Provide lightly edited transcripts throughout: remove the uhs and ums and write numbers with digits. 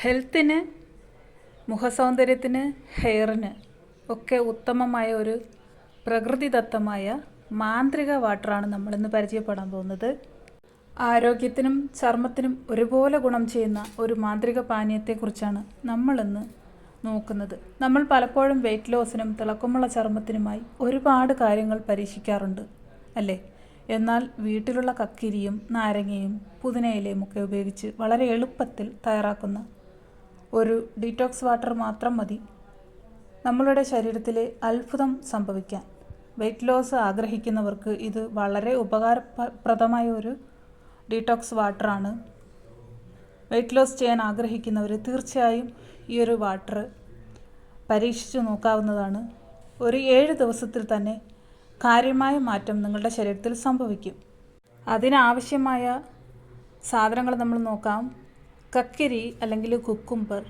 ഹെൽത്തിന്, മുഖസൗന്ദര്യത്തിന്, ഹെയറിന് ഒക്കെ ഉത്തമമായ ഒരു പ്രകൃതിദത്തമായ മാന്ത്രിക വാട്ടറാണ് നമ്മളിന്ന് പരിചയപ്പെടാൻ പോകുന്നത്. ആരോഗ്യത്തിനും ചർമ്മത്തിനും ഒരുപോലെ ഗുണം ചെയ്യുന്ന ഒരു മാന്ത്രിക പാനീയത്തെക്കുറിച്ചാണ് നമ്മളിന്ന് നോക്കുന്നത്. നമ്മൾ പലപ്പോഴും വെയ്റ്റ് ലോസിനും തിളക്കമുള്ള ചർമ്മത്തിനുമായി ഒരുപാട് കാര്യങ്ങൾ പരീക്ഷിക്കാറുണ്ട് അല്ലേ? എന്നാൽ വീട്ടിലുള്ള കക്കിരിയും നാരങ്ങയും പുതിനയിലയും ഒക്കെ ഉപയോഗിച്ച് വളരെ എളുപ്പത്തിൽ തയ്യാറാക്കുന്ന ഒരു ഡീറ്റോക്സ് വാട്ടർ മാത്രം മതി നമ്മളുടെ ശരീരത്തിലെ അത്ഭുതം സംഭവിക്കാൻ. വെയ്റ്റ് ലോസ് ആഗ്രഹിക്കുന്നവർക്ക് ഇത് വളരെ ഉപകാരപ്രദമായ ഒരു ഡീറ്റോക്സ് വാട്ടറാണ്. വെയ്റ്റ് ലോസ് ചെയ്യാൻ ആഗ്രഹിക്കുന്നവർ തീർച്ചയായും ഈ ഒരു വാട്ടർ പരീക്ഷിച്ചു നോക്കാവുന്നതാണ്. ഒരു 7 ദിവസത്തിൽ തന്നെ കാര്യമായ മാറ്റം നിങ്ങളുടെ ശരീരത്തിൽ സംഭവിക്കും. അതിനാവശ്യമായ സാധനങ്ങൾ നമ്മൾ നോക്കാം. കക്കിരി അല്ലെങ്കിൽ കുക്കുംബർ,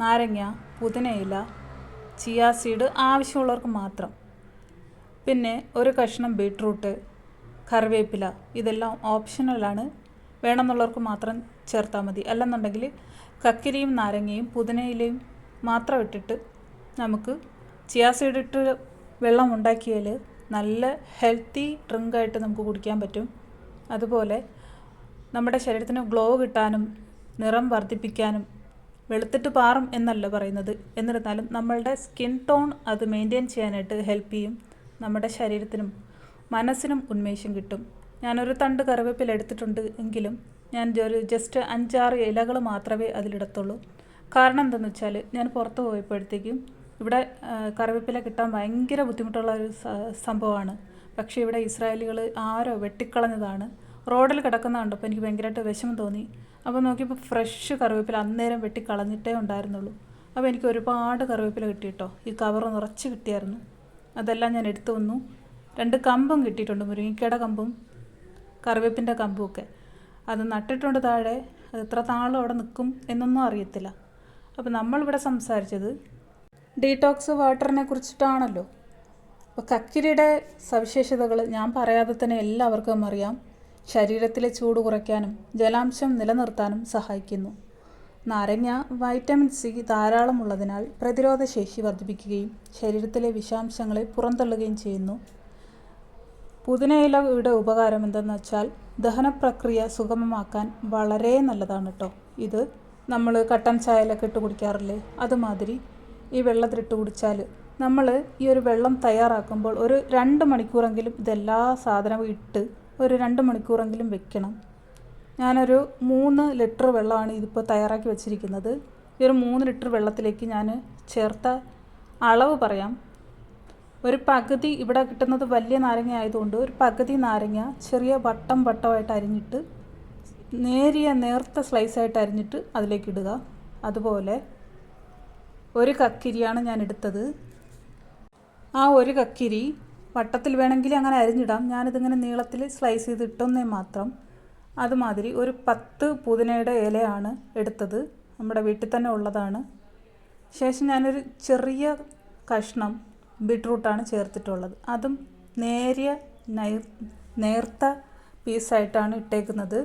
നാരങ്ങ, പുതിനയില, ചിയാ സീഡ് ആവശ്യമുള്ളവർക്ക് മാത്രം. പിന്നെ ഒരു കഷ്ണം ബീട്രൂട്ട്, കറിവേപ്പില, ഇതെല്ലാം ഓപ്ഷണലാണ്. വേണമെന്നുള്ളവർക്ക് മാത്രം ചേർത്താൽ മതി. അല്ലെന്നുണ്ടെങ്കിൽ കക്കിരിയും നാരങ്ങയും പുതിനയിലയും മാത്രം ഇട്ടിട്ട് നമുക്ക് ചിയാ സീഡ് ഇട്ട് വെള്ളം ഉണ്ടാക്കിയാൽ നല്ല ഹെൽത്തി ഡ്രിങ്കായിട്ട് നമുക്ക് കുടിക്കാൻ പറ്റും. അതുപോലെ നമ്മുടെ ശരീരത്തിന് ഗ്ലോ കിട്ടാനും നിറം വർദ്ധിപ്പിക്കാനും, വെളുത്തിട്ട് പാറും എന്നല്ല പറയുന്നത്, എന്നിരുന്നാലും നമ്മളുടെ സ്കിൻ ടോൺ അത് മെയിൻറ്റെയിൻ ചെയ്യാനായിട്ട് ഹെൽപ്പ് ചെയ്യും. നമ്മുടെ ശരീരത്തിനും മനസ്സിനും ഉന്മേഷം കിട്ടും. ഞാനൊരു തണ്ട് കറിവേപ്പില എടുത്തിട്ടുണ്ട് എങ്കിലും ഞാൻ ജസ്റ്റ് 5-6 ഇലകൾ മാത്രമേ അതിലിടത്തുള്ളൂ. കാരണം എന്താണെന്ന് വെച്ചാൽ ഞാൻ പുറത്ത് പോയപ്പോഴത്തേക്കും ഇവിടെ കറിവേപ്പില കിട്ടാൻ ഭയങ്കര ബുദ്ധിമുട്ടുള്ള ഒരു സംഭവമാണ്. പക്ഷേ ഇവിടെ ഇസ്രായേലികൾ ആരോ വെട്ടിക്കളഞ്ഞതാണ്. റോഡിൽ കിടക്കുന്ന കണ്ടപ്പോൾ എനിക്ക് ഭയങ്കരമായിട്ട് വിഷമം തോന്നി. അപ്പോൾ നോക്കിയപ്പോൾ ഫ്രഷ് കറിവേപ്പില അന്നേരം വെട്ടിക്കളഞ്ഞിട്ടേ ഉണ്ടായിരുന്നുള്ളൂ. അപ്പോൾ എനിക്ക് ഒരുപാട് കറിവേപ്പില കിട്ടി കേട്ടോ. ഈ കവർ നിറച്ച് കിട്ടിയായിരുന്നു. അതെല്ലാം ഞാൻ എടുത്തു വന്നു. 2 കമ്പും കിട്ടിയിട്ടുണ്ട്, മുരിങ്ങയ്ക്കയുടെ കമ്പും കറിവേപ്പിൻ്റെ കമ്പും ഒക്കെ. അത് നട്ടിട്ടുണ്ട് താഴെ. അത് എത്ര നാളും അവിടെ നിൽക്കും എന്നൊന്നും അറിയത്തില്ല. അപ്പോൾ നമ്മളിവിടെ സംസാരിച്ചത് ഡീറ്റോക്സ് വാട്ടറിനെ കുറിച്ചിട്ടാണല്ലോ. അപ്പോൾ കക്കിരിയുടെ സവിശേഷതകൾ ഞാൻ പറയാതെ തന്നെ എല്ലാവർക്കും അറിയാം. ശരീരത്തിലെ ചൂട് കുറയ്ക്കാനും ജലാംശം നിലനിർത്താനും സഹായിക്കുന്നു. നാരങ്ങ വൈറ്റമിൻ സി ധാരാളമുള്ളതിനാൽ പ്രതിരോധശേഷി വർദ്ധിപ്പിക്കുകയും ശരീരത്തിലെ വിഷാംശങ്ങളെ പുറന്തള്ളുകയും ചെയ്യുന്നു. പുതിനയിലയുടെ ഉപകാരം എന്തെന്ന് വെച്ചാൽ ദഹനപ്രക്രിയ സുഗമമാക്കാൻ വളരെ നല്ലതാണ് കേട്ടോ. ഇത് നമ്മൾ കട്ടൻ ചായയിലൊക്കെ ഇട്ട് കുടിക്കാറില്ലേ, അതുമാതിരി ഈ വെള്ളത്തിലിട്ട് കുടിച്ചാൽ, നമ്മൾ ഈ ഒരു വെള്ളം തയ്യാറാക്കുമ്പോൾ ഒരു 2 മണിക്കൂറെങ്കിലും ഇതെല്ലാ സാധനവും ഇട്ട് ഒരു 2 മണിക്കൂറെങ്കിലും വെക്കണം. ഞാനൊരു 3 ലിറ്റർ വെള്ളമാണ് ഇതിപ്പോൾ തയ്യാറാക്കി വെച്ചിരിക്കുന്നത്. ഈ ഒരു 3 ലിറ്റർ വെള്ളത്തിലേക്ക് ഞാൻ ചേർത്ത അളവ് പറയാം. ഒരു പകുതി, ഇവിടെ കിട്ടുന്നത് വലിയ നാരങ്ങ ആയതുകൊണ്ട് ഒരു പകുതി നാരങ്ങ ചെറിയ വട്ടമായിട്ട് അരിഞ്ഞിട്ട് നേർത്ത സ്ലൈസായിട്ട് അരിഞ്ഞിട്ട് അതിലേക്ക് ഇടുക. അതുപോലെ ഒരു കക്കിരിയാണ് ഞാൻ എടുത്തത്. ആ ഒരു കക്കിരി വട്ടത്തിൽ വേണമെങ്കിൽ അങ്ങനെ അരിഞ്ഞിടാം. ഞാനിതിങ്ങനെ നീളത്തിൽ സ്ലൈസ് ചെയ്ത് ഇട്ടൊന്നേ മാത്രം. അതുമാതിരി ഒരു 10 പുതിനയുടെ ഇലയാണ് എടുത്തത്, നമ്മുടെ വീട്ടിൽ തന്നെ ഉള്ളതാണ്. ശേഷം ഞാനൊരു ചെറിയ കഷ്ണം ബീട്രൂട്ടാണ് ചേർത്തിട്ടുള്ളത്. അതും നേർത്ത പീസായിട്ടാണ് ഇട്ടേക്കുന്നത്.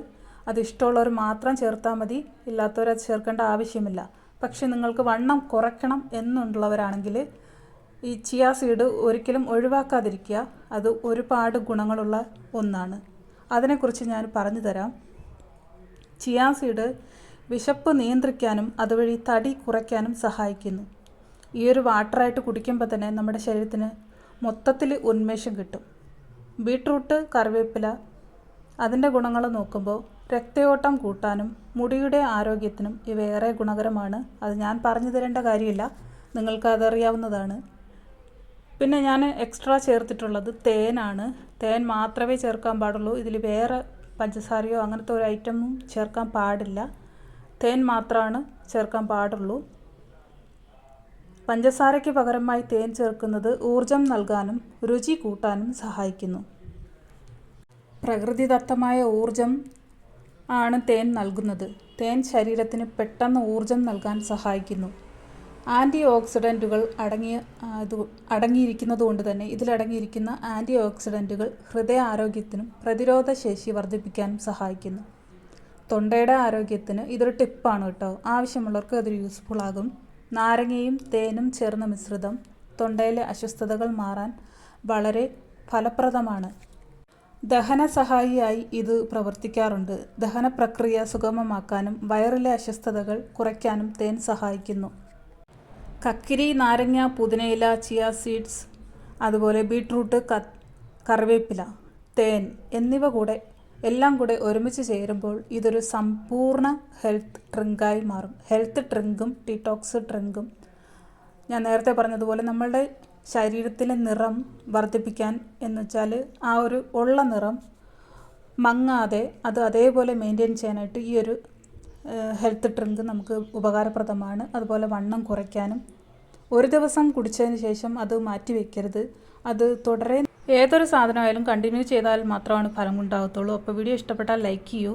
അത് ഇഷ്ടമുള്ളവർ മാത്രം ചേർത്താൽ മതി, ഇല്ലാത്തവർ അത് ചേർക്കേണ്ട ആവശ്യമില്ല. പക്ഷേ നിങ്ങൾക്ക് വണ്ണം കുറയ്ക്കണം എന്നുള്ളവരാണെങ്കിൽ ഈ ചിയാ സീഡ് ഒരിക്കലും ഒഴിവാക്കാതിരിക്കുക. അത് ഒരുപാട് ഗുണങ്ങളുള്ള ഒന്നാണ്. അതിനെക്കുറിച്ച് ഞാൻ പറഞ്ഞു തരാം. ചിയാ സീഡ് വിശപ്പ് നിയന്ത്രിക്കാനും അതുവഴി തടി കുറയ്ക്കാനും സഹായിക്കുന്നു. ഈ ഒരു വാട്ടറായിട്ട് കുടിക്കുമ്പോൾ തന്നെ നമ്മുടെ ശരീരത്തിന് മൊത്തത്തിൽ ഉന്മേഷം കിട്ടും. ബീട്രൂട്ട്, കറിവേപ്പില, അതിൻ്റെ ഗുണങ്ങൾ നോക്കുമ്പോൾ രക്തയോട്ടം കൂട്ടാനും മുടിയുടെ ആരോഗ്യത്തിനും ഇവയേറെ ഗുണകരമാണ്. അത് ഞാൻ പറഞ്ഞു തരേണ്ട കാര്യമില്ല, നിങ്ങൾക്ക് അതറിയാവുന്നതാണ്. പിന്നെ ഞാൻ എക്സ്ട്രാ ചേർത്തിട്ടുള്ളത് തേനാണ്. തേൻ മാത്രമേ ചേർക്കാൻ പാടുള്ളൂ. ഇതിൽ വേറെ പഞ്ചസാരയോ അങ്ങനത്തെ ഒരു ഐറ്റമും ചേർക്കാൻ പാടില്ല. തേൻ മാത്രമാണ് ചേർക്കാൻ പാടുള്ളൂ. പഞ്ചസാരയ്ക്ക് പകരമായി തേൻ ചേർക്കുന്നത് ഊർജം നൽകാനും രുചി കൂട്ടാനും സഹായിക്കുന്നു. പ്രകൃതിദത്തമായ ഊർജം ആണ് തേൻ നൽകുന്നത്. തേൻ ശരീരത്തിന് പെട്ടെന്ന് ഊർജം നൽകാൻ സഹായിക്കുന്നു. ആൻറ്റി ഓക്സിഡൻറ്റുകൾ അടങ്ങിയിരിക്കുന്നതുകൊണ്ട് തന്നെ ഇതിലടങ്ങിയിരിക്കുന്ന ആൻറ്റി ഓക്സിഡൻറ്റുകൾ ഹൃദയ ആരോഗ്യത്തിനും പ്രതിരോധശേഷി വർദ്ധിപ്പിക്കാനും സഹായിക്കുന്നു. തൊണ്ടയുടെ ആരോഗ്യത്തിന് ഇതൊരു ടിപ്പാണ് കേട്ടോ. ആവശ്യമുള്ളവർക്ക് അതൊരു യൂസ്ഫുൾ ആകും. നാരങ്ങയും തേനും ചേർന്ന മിശ്രിതം തൊണ്ടയിലെ അസ്വസ്ഥതകൾ മാറാൻ വളരെ ഫലപ്രദമാണ്. ദഹന സഹായിയായി ഇത് പ്രവർത്തിക്കാറുണ്ട്. ദഹന പ്രക്രിയ സുഗമമാക്കാനും വയറിലെ അസ്വസ്ഥതകൾ കുറയ്ക്കാനും തേൻ സഹായിക്കുന്നു. കക്കിരി, നാരങ്ങ, പുതിനയില, ചിയ സീഡ്സ്, അതുപോലെ ബീട്രൂട്ട്, കറിവേപ്പില, തേൻ എന്നിവ എല്ലാം കൂടെ ഒരുമിച്ച് ചേരുമ്പോൾ ഇതൊരു സമ്പൂർണ്ണ ഹെൽത്ത് ഡ്രിങ്കായി മാറും. ഹെൽത്ത് ഡ്രിങ്കും ഡീടോക്സ് ഡ്രിങ്കും ഞാൻ നേരത്തെ പറഞ്ഞതുപോലെ നമ്മളുടെ ശരീരത്തിലെ നിറം വർദ്ധിപ്പിക്കാൻ എന്ന് വെച്ചാൽ ആ ഒരു ഉള്ള നിറം മങ്ങാതെ അത് അതേപോലെ മെയിൻറ്റെയിൻ ചെയ്യാനായിട്ട് ഈ ഒരു ഹെൽത്ത് ഡ്രിങ്ക് നമുക്ക് ഉപകാരപ്രദമാണ്. അതുപോലെ വണ്ണം കുറയ്ക്കാനും. ഒരു ദിവസം കുടിച്ചതിന് ശേഷം അത് മാറ്റി വയ്ക്കരുത്. അത് തുടരെ ഏതൊരു സാധനമായാലും കണ്ടിന്യൂ ചെയ്താൽ മാത്രമാണ് ഫലം ഉണ്ടാകത്തുള്ളൂ. അപ്പോൾ വീഡിയോ ഇഷ്ടപ്പെട്ടാൽ ലൈക്ക് ചെയ്യൂ.